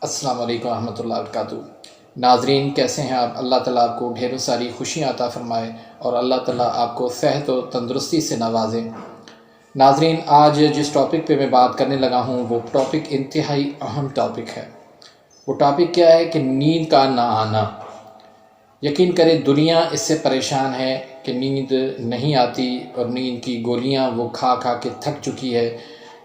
السلام علیکم ورحمۃ اللہ وبرکاتہ۔ ناظرین کیسے ہیں آپ؟ اللہ تعالیٰ آپ کو ڈھیروں ساری خوشیاں عطا فرمائے اور اللہ تعالیٰ آپ کو صحت و تندرستی سے نوازے۔ ناظرین آج جس ٹاپک پہ میں بات کرنے لگا ہوں وہ ٹاپک انتہائی اہم ٹاپک ہے۔ وہ ٹاپک کیا ہے کہ نیند کا نہ آنا۔ یقین کریں دنیا اس سے پریشان ہے کہ نیند نہیں آتی اور نیند کی گولیاں وہ کھا کھا کے تھک چکی ہے۔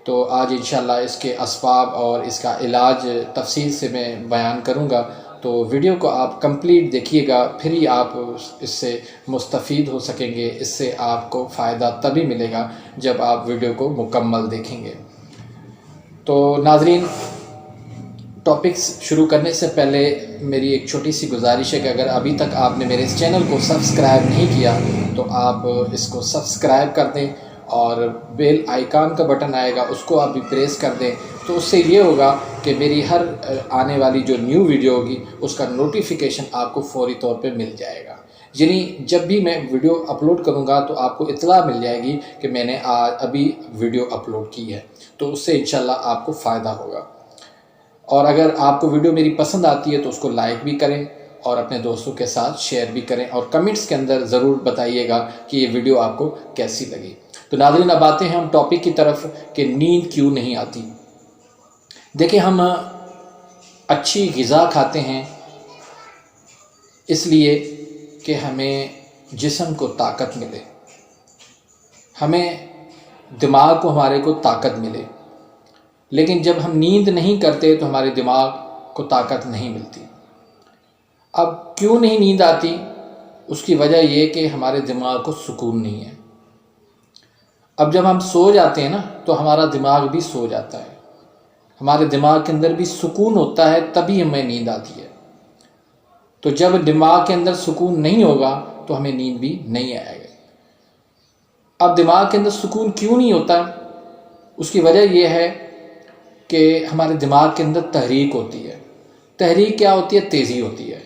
تو آج انشاءاللہ اس کے اسباب اور اس کا علاج تفصیل سے میں بیان کروں گا، تو ویڈیو کو آپ کمپلیٹ دیکھیے گا، پھر ہی آپ اس سے مستفید ہو سکیں گے۔ اس سے آپ کو فائدہ تبھی ملے گا جب آپ ویڈیو کو مکمل دیکھیں گے۔ تو ناظرین ٹاپکس شروع کرنے سے پہلے میری ایک چھوٹی سی گزارش ہے کہ اگر ابھی تک آپ نے میرے اس چینل کو سبسکرائب نہیں کیا تو آپ اس کو سبسکرائب کر دیں، اور بیل آئیکن کا بٹن آئے گا اس کو آپ بھی پریس کر دیں، تو اس سے یہ ہوگا کہ میری ہر آنے والی جو نیو ویڈیو ہوگی اس کا نوٹیفیکیشن آپ کو فوری طور پہ مل جائے گا۔ یعنی جب بھی میں ویڈیو اپلوڈ کروں گا تو آپ کو اطلاع مل جائے گی کہ میں نے ابھی ویڈیو اپلوڈ کی ہے، تو اس سے انشاءاللہ آپ کو فائدہ ہوگا۔ اور اگر آپ کو ویڈیو میری پسند آتی ہے تو اس کو لائک بھی کریں اور اپنے دوستوں کے ساتھ شیئر بھی کریں، اور کمنٹس کے اندر ضرور بتائیے گا کہ یہ ویڈیو آپ کو کیسی لگی۔ تو ناظرین اب آتے ہیں ہم ٹاپک کی طرف کہ نیند کیوں نہیں آتی۔ دیکھیں ہم اچھی غذا کھاتے ہیں اس لیے کہ ہمیں جسم کو طاقت ملے، ہمیں دماغ کو ہمارے کو طاقت ملے، لیکن جب ہم نیند نہیں کرتے تو ہمارے دماغ کو طاقت نہیں ملتی۔ اب کیوں نہیں نیند آتی؟ اس کی وجہ یہ کہ ہمارے دماغ کو سکون نہیں ہے۔ اب جب ہم سو جاتے ہیں نا تو ہمارا دماغ بھی سو جاتا ہے، ہمارے دماغ کے اندر بھی سکون ہوتا ہے، تبھی ہمیں نیند آتی ہے۔ تو جب دماغ کے اندر سکون نہیں ہوگا تو ہمیں نیند بھی نہیں آئے گی۔ اب دماغ کے اندر سکون کیوں نہیں ہوتا؟ اس کی وجہ یہ ہے کہ ہمارے دماغ کے اندر تحریک ہوتی ہے۔ تحریک کیا ہوتی ہے؟ تیزی ہوتی ہے۔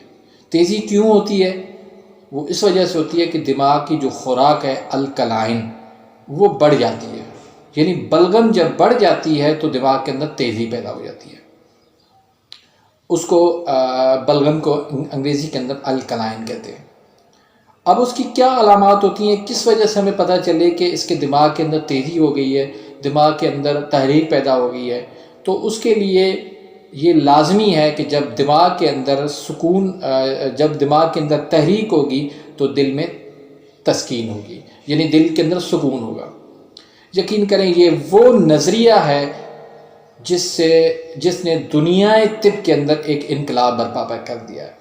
تیزی کیوں ہوتی ہے؟ وہ اس وجہ سے ہوتی ہے کہ دماغ کی جو خوراک ہے الکلائن وہ بڑھ جاتی ہے، یعنی بلغم جب بڑھ جاتی ہے تو دماغ کے اندر تیزی پیدا ہو جاتی ہے۔ اس کو بلغم کو انگریزی کے اندر الکلائن کہتے ہیں۔ اب اس کی کیا علامات ہوتی ہیں، کس وجہ سے ہمیں پتہ چلے کہ اس کے دماغ کے اندر تیزی ہو گئی ہے، دماغ کے اندر تحریک پیدا ہو گئی ہے؟ تو اس کے لیے یہ لازمی ہے کہ جب دماغ کے اندر جب دماغ کے اندر تحریک ہوگی تو دل میں تسکین ہوگی، یعنی دل کے اندر سکون ہوگا۔ یقین کریں یہ وہ نظریہ ہے جس نے دنیا طب کے اندر ایک انقلاب برپا کر دیا ہے۔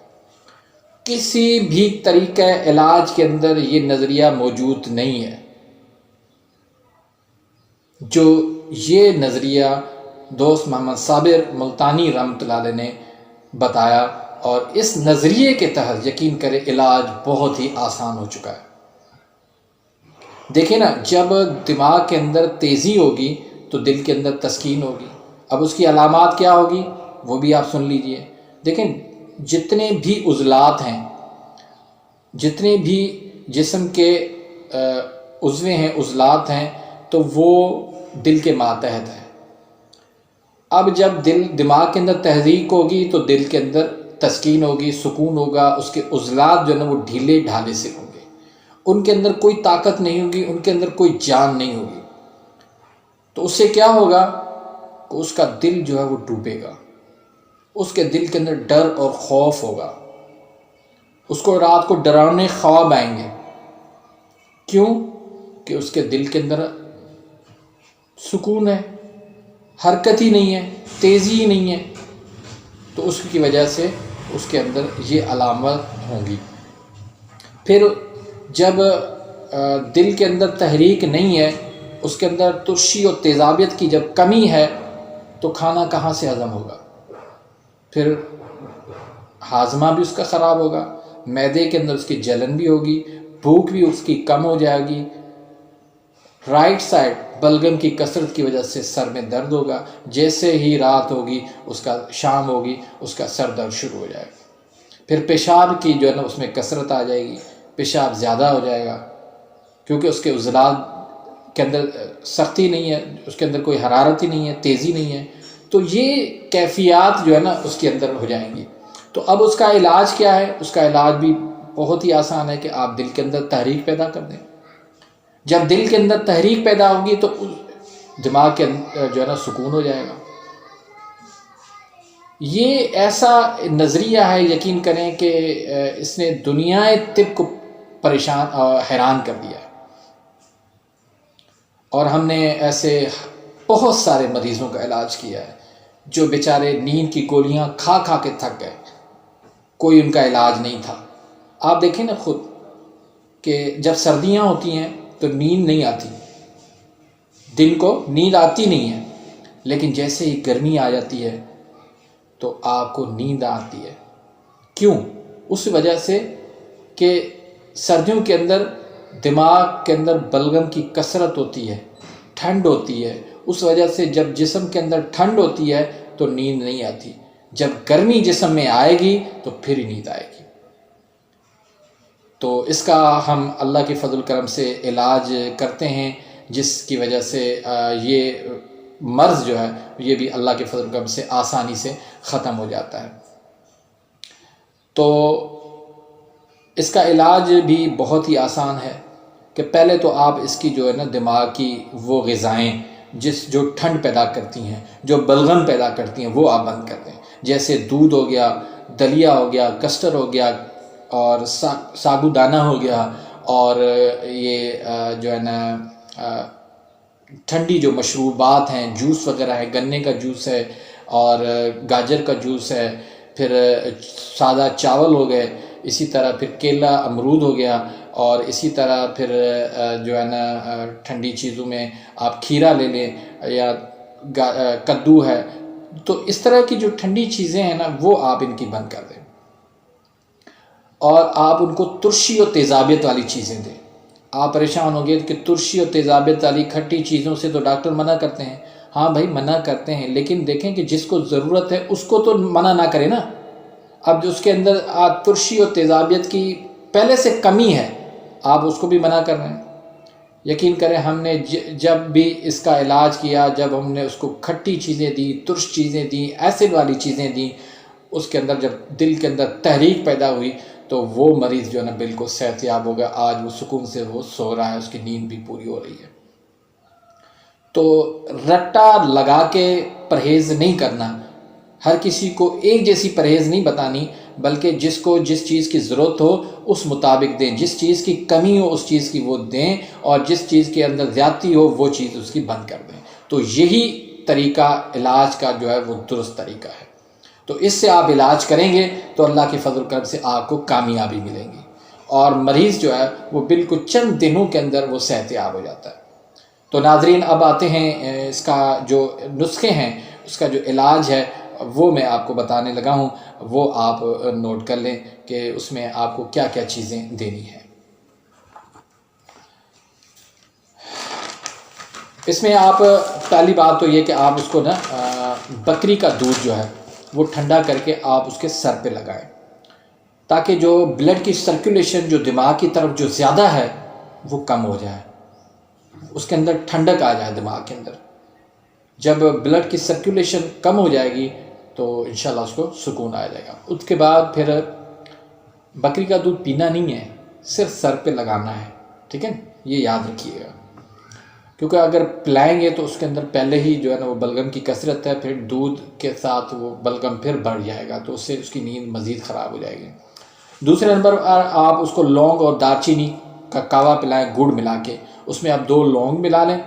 کسی بھی طریقہ علاج کے اندر یہ نظریہ موجود نہیں ہے جو یہ نظریہ دوست محمد صابر ملتانی رحمۃ اللہ علیہ نے بتایا، اور اس نظریے کے تحت یقین کرے علاج بہت ہی آسان ہو چکا ہے۔ دیکھیں نا، جب دماغ کے اندر تیزی ہوگی تو دل کے اندر تسکین ہوگی۔ اب اس کی علامات کیا ہوگی وہ بھی آپ سن لیجئے۔ دیکھیں جتنے بھی عضلات ہیں، جتنے بھی جسم کے عضویں ہیں، عضلات ہیں، تو وہ دل کے ماتحت ہیں۔ اب جب دماغ کے اندر تحریک ہوگی تو دل کے اندر تسکین ہوگی، سکون ہوگا، اس کے عضلات جو ہے نا وہ ڈھیلے ڈھالے سے ہوں گے، ان کے اندر کوئی طاقت نہیں ہوگی، ان کے اندر کوئی جان نہیں ہوگی۔ تو اس سے کیا ہوگا کہ اس کا دل جو ہے وہ ڈوبے گا، اس کے دل کے اندر ڈر اور خوف ہوگا، اس کو رات کو ڈرانے خواب آئیں گے۔ کیوں؟ کہ اس کے دل کے اندر سکون ہے، حرکت ہی نہیں ہے، تیزی ہی نہیں ہے، تو اس کی وجہ سے اس کے اندر یہ علامات ہوں گی۔ پھر جب دل کے اندر تحریک نہیں ہے، اس کے اندر ترشی اور تیزابیت کی جب کمی ہے تو کھانا کہاں سے ہضم ہوگا؟ پھر ہاضمہ بھی اس کا خراب ہوگا، معدے کے اندر اس کی جلن بھی ہوگی، بھوک بھی اس کی کم ہو جائے گی۔ رائٹ سائڈ بلغم کی کثرت کی وجہ سے سر میں درد ہوگا، جیسے ہی رات ہوگی شام ہوگی اس کا سر درد شروع ہو جائے گا۔ پھر پیشاب کی جو ہے نا اس میں کثرت آ جائے گی، پیشاب زیادہ ہو جائے گا، کیونکہ اس کے عضلات کے اندر سختی نہیں ہے، اس کے اندر کوئی حرارت ہی نہیں ہے، تیزی نہیں ہے، تو یہ کیفیات جو ہے نا اس کے اندر ہو جائیں گی۔ تو اب اس کا علاج کیا ہے؟ اس کا علاج بھی بہت ہی آسان ہے کہ آپ دل کے اندر تحریک پیدا کر دیں۔ جب دل کے اندر تحریک پیدا ہوگی تو دماغ کے اندر جو ہے نا سکون ہو جائے گا۔ یہ ایسا نظریہ ہے، یقین کریں کہ اس نے دنیا طب کو پریشان اور حیران کر دیا ہے، اور ہم نے ایسے بہت سارے مریضوں کا علاج کیا ہے جو بیچارے نیند کی گولیاں کھا کھا کے تھک گئے، کوئی ان کا علاج نہیں تھا۔ آپ دیکھیں نا خود کہ جب سردیاں ہوتی ہیں تو نیند نہیں آتی، دن کو نیند آتی نہیں ہے، لیکن جیسے ہی گرمی آ جاتی ہے تو آپ کو نیند آتی ہے۔ کیوں؟ اس وجہ سے کہ سردیوں کے اندر دماغ کے اندر بلغم کی کثرت ہوتی ہے، ٹھنڈ ہوتی ہے، اس وجہ سے جب جسم کے اندر ٹھنڈ ہوتی ہے تو نیند نہیں آتی، جب گرمی جسم میں آئے گی تو پھر ہی نیند آئے گی۔ تو اس کا ہم اللہ کے فضل کرم سے علاج کرتے ہیں، جس کی وجہ سے یہ مرض جو ہے یہ بھی اللہ کے فضل کرم سے آسانی سے ختم ہو جاتا ہے۔ تو اس کا علاج بھی بہت ہی آسان ہے کہ پہلے تو آپ اس کی جو ہے نا دماغ کی وہ غذائیں جو ٹھنڈ پیدا کرتی ہیں، جو بلغم پیدا کرتی ہیں، وہ آپ بند کر دیں۔ جیسے دودھ ہو گیا، دلیا ہو گیا، کسٹر ہو گیا، اور ساگو دانہ ہو گیا، اور یہ جو ہے نا ٹھنڈی جو مشروبات ہیں، جوس وغیرہ ہے، گنے کا جوس ہے اور گاجر کا جوس ہے، پھر سادہ چاول ہو گئے، اسی طرح پھر کیلا امرود ہو گیا، اور اسی طرح پھر جو ہے نا ٹھنڈی چیزوں میں آپ کھیرا لے لیں یا کدو ہے۔ تو اس طرح کی جو ٹھنڈی چیزیں ہیں نا وہ آپ ان کی بند کر دیں، اور آپ ان کو ترشی اور تیزابیت والی چیزیں دیں۔ آپ پریشان ہو گئے کہ ترشی اور تیزابیت والی کھٹی چیزوں سے تو ڈاکٹر منع کرتے ہیں۔ ہاں بھائی منع کرتے ہیں، لیکن دیکھیں کہ جس کو ضرورت ہے اس کو تو منع نہ کرے نا۔ اب جو اس کے اندر ترشی اور تیزابیت کی پہلے سے کمی ہے، آپ اس کو بھی منع کر رہے ہیں۔ یقین کریں ہم نے جب بھی اس کا علاج کیا، جب ہم نے اس کو کھٹی چیزیں دی، ترش چیزیں دی، ایسڈ والی چیزیں دی، اس کے اندر جب دل کے اندر تحریک پیدا ہوئی تو وہ مریض جو ہے نا بالکل صحت یاب ہو گیا۔ آج وہ سکون سے وہ سو رہا ہے، اس کی نیند بھی پوری ہو رہی ہے۔ تو رٹا لگا کے پرہیز نہیں کرنا، ہر کسی کو ایک جیسی پرہیز نہیں بتانی، بلکہ جس کو جس چیز کی ضرورت ہو اس مطابق دیں، جس چیز کی کمی ہو اس چیز کی وہ دیں، اور جس چیز کے اندر زیادتی ہو وہ چیز اس کی بند کر دیں۔ تو یہی طریقہ علاج کا جو ہے وہ درست طریقہ ہے۔ تو اس سے آپ علاج کریں گے تو اللہ کے فضل کرم سے آپ کو کامیابی ملے گی، اور مریض جو ہے وہ بالکل چند دنوں کے اندر وہ صحت یاب ہو جاتا ہے۔ تو ناظرین اب آتے ہیں اس کا جو نسخے ہیں، اس کا جو علاج ہے وہ میں آپ کو بتانے لگا ہوں، وہ آپ نوٹ کر لیں کہ اس میں آپ کو کیا کیا چیزیں دینی ہیں۔ اس میں آپ پہلی بات تو یہ کہ آپ اس کو نا بکری کا دودھ جو ہے وہ ٹھنڈا کر کے آپ اس کے سر پہ لگائیں، تاکہ جو بلڈ کی سرکولیشن جو دماغ کی طرف جو زیادہ ہے وہ کم ہو جائے، اس کے اندر ٹھنڈک آ جائے دماغ کے اندر۔ جب بلڈ کی سرکولیشن کم ہو جائے گی تو انشاءاللہ اس کو سکون آ جائے گا۔ اس کے بعد پھر بکری کا دودھ پینا نہیں ہے، صرف سر پہ لگانا ہے، ٹھیک ہے، یہ یاد رکھیے گا، کیونکہ اگر پلائیں گے تو اس کے اندر پہلے ہی جو ہے نا وہ بلغم کی کثرت ہے، پھر دودھ کے ساتھ وہ بلغم پھر بڑھ جائے گا، تو اس سے اس کی نیند مزید خراب ہو جائے گی۔ دوسرے نمبر آپ اس کو لونگ اور دار چینی کا کہوا پلائیں، گڑ ملا کے، اس میں آپ 2 لونگ ملا لیں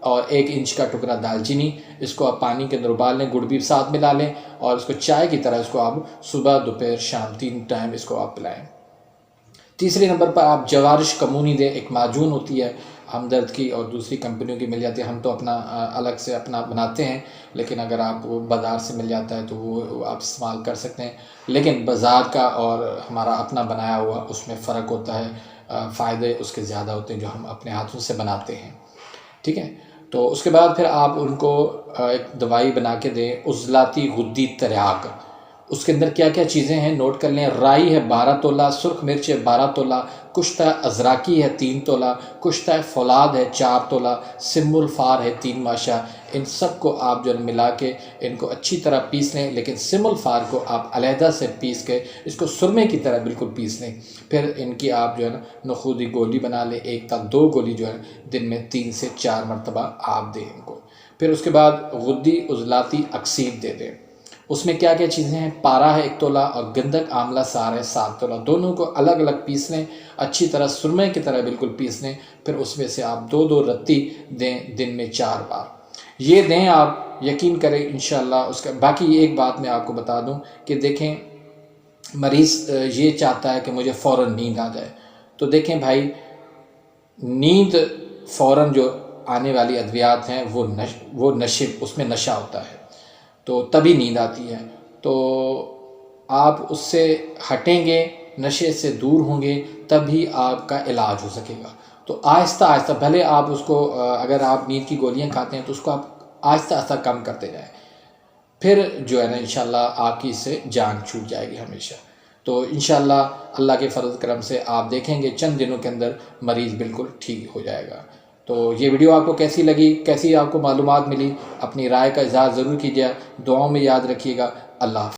اور 1 انچ کا ٹکڑا دال چینی، اس کو آپ پانی کے اندر ابال لیں، گڑ بھی ساتھ ملا لیں، اور اس کو چائے کی طرح اس کو آپ صبح دوپہر شام 3 ٹائم اس کو آپ پلائیں۔ تیسرے نمبر پر آپ جوارش کمونی دیں، ایک معجون ہوتی ہے ہمدرد کی اور دوسری کمپنیوں کی مل جاتی ہے، ہم تو اپنا الگ سے اپنا بناتے ہیں، لیکن اگر آپ وہ بازار سے مل جاتا ہے تو وہ آپ استعمال کر سکتے ہیں، لیکن بازار کا اور ہمارا اپنا بنایا ہوا اس میں فرق ہوتا ہے، فائدے اس کے زیادہ ہوتے ہیں جو ہم اپنے ہاتھوں سے بناتے ہیں، ٹھیک ہے۔ تو اس کے بعد پھر آپ ان کو ایک دوائی بنا کے دیں، عضلاتی غدی تریاک، اس کے اندر کیا کیا چیزیں ہیں نوٹ کر لیں۔ رائی ہے 12 تولہ، سرخ مرچ ہے 12 تولہ، کشتہ ازراکی ہے 3 تولہ، کشتہ فولاد ہے 4 تولہ، سم الفار ہے 3 ماشا۔ ان سب کو آپ جو ہے ملا کے ان کو اچھی طرح پیس لیں، لیکن سم الفار کو آپ علیحدہ سے پیس کے اس کو سرمے کی طرح بالکل پیس لیں۔ پھر ان کی آپ جو ہے نا نخودی گولی بنا لیں، 1 تا 2 گولی جو ہے دن میں 3 سے 4 مرتبہ آپ دیں ان کو۔ پھر اس کے بعد غدی عضلاتی اکسید دے دیں۔ اس میں کیا کیا چیزیں ہیں؟ پارا ہے 1 تولہ اور گندک آملہ سار ہے 7 تولہ۔ دونوں کو الگ الگ پیس لیں، اچھی طرح سرمے کی طرح بالکل پیس لیں۔ پھر اس میں سے آپ 2 رتی دیں دن میں 4 بار۔ یہ دیں آپ، یقین کریں انشاءاللہ۔ اس کا باقی ایک بات میں آپ کو بتا دوں کہ دیکھیں مریض یہ چاہتا ہے کہ مجھے فوراً نیند آ جائے، تو دیکھیں بھائی نیند فوراً جو آنے والی ادویات ہیں وہ نشے، اس میں نشہ ہوتا ہے تو تبھی نیند آتی ہے۔ تو آپ اس سے ہٹیں گے، نشے سے دور ہوں گے، تبھی آپ کا علاج ہو سکے گا۔ تو آہستہ آہستہ بھلے آپ اس کو اگر آپ نیند کی گولیاں کھاتے ہیں تو اس کو آپ آہستہ آہستہ کم کرتے جائیں، پھر جو ہے نا انشاءاللہ آپ کی اس سے جان چھوٹ جائے گی ہمیشہ۔ تو انشاءاللہ اللہ کے فضل کرم سے آپ دیکھیں گے چند دنوں کے اندر مریض بالکل ٹھیک ہو جائے گا۔ تو یہ ویڈیو آپ کو کیسی لگی، کیسی آپ کو معلومات ملی، اپنی رائے کا اظہار ضرور کیجیے، دعاؤں میں یاد رکھیے گا۔ اللہ حافظ۔